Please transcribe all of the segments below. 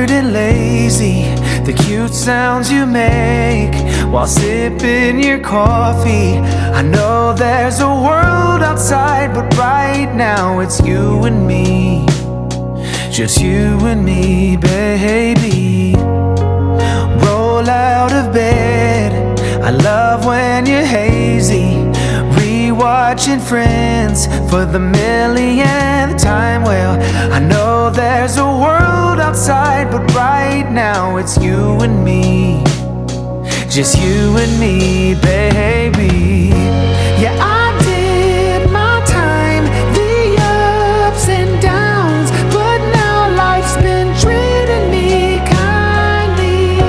tired and lazy, the cute sounds you make while sipping your coffee. I know there's a world outside, but right now it's you and me. Just you and me, baby. Roll out of bed, I love when you're hazy. Rewatching Friends for the millionth time. Well, I know there's a world outside, but right now it's you and me. Just you and me, baby. Yeah, I did my time, the ups and downs, but now life's been treating me kindly.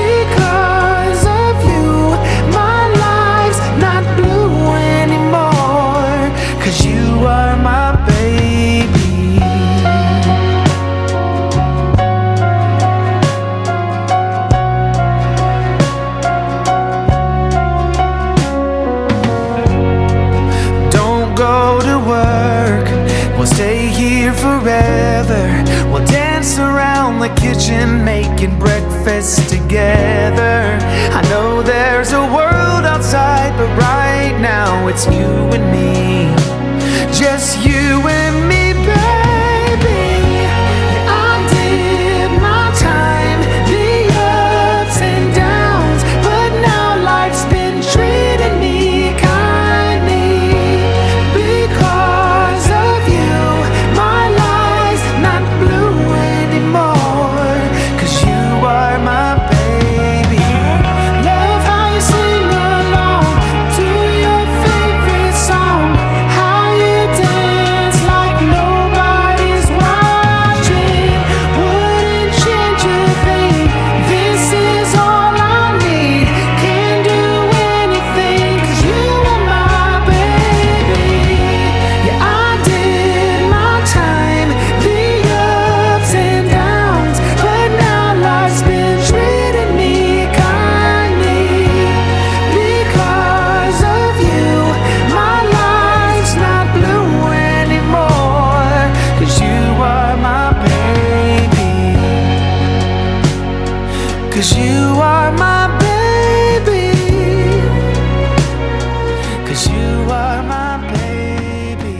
Because of you, my life's not blue anymore. 'Cause you are my baby. Go to work, we'll stay here forever. We'll dance around the kitchen, making breakfast together. I know there's a world outside, but right now it's you and me. Just you and me, baby. I did my time, the ups and downs, but now life's been treating me kindly. Because of you, my life's not blue anymore. 'Cause you are my baby. Love how you sing along to your favorite song, how you dance like nobody's watching. Wouldn't change a thing, this is all I need. Can't do anything 'cause you are my baby. Yeah, I did my time, the ups and downs, but now life's been treating me kindly. Because of you, my life's not blue anymore. 'Cause you are my baby. 'Cause you are my baby. 'Cause you are my baby.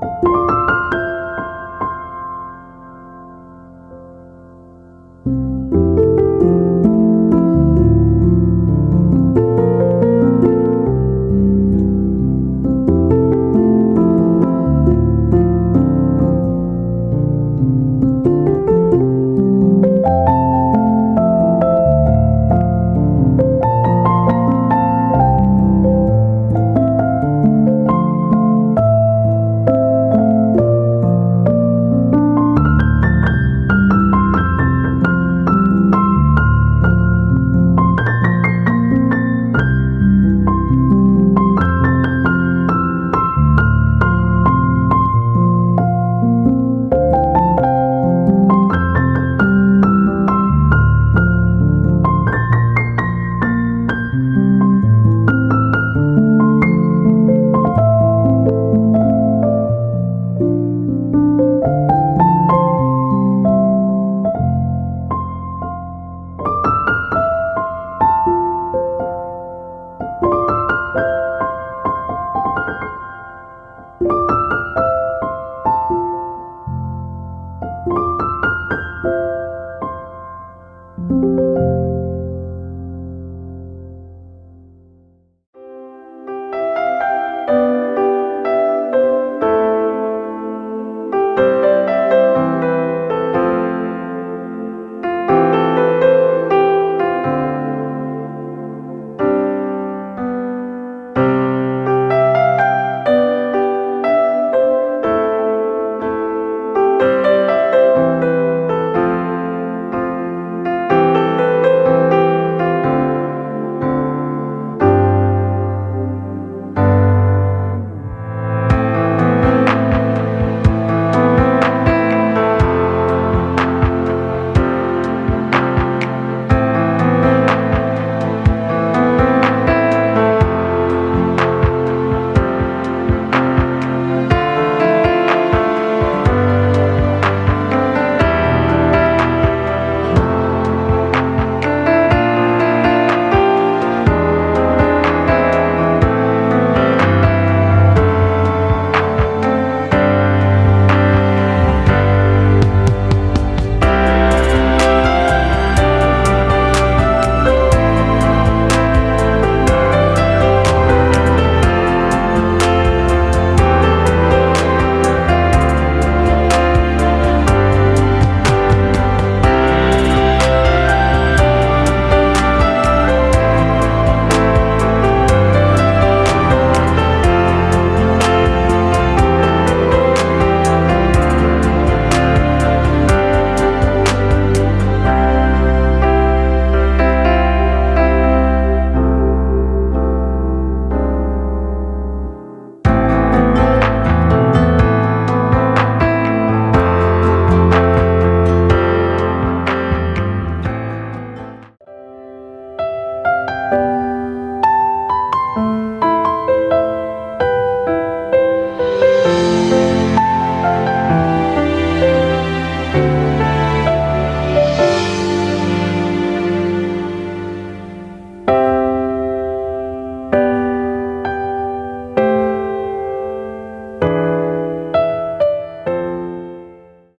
you.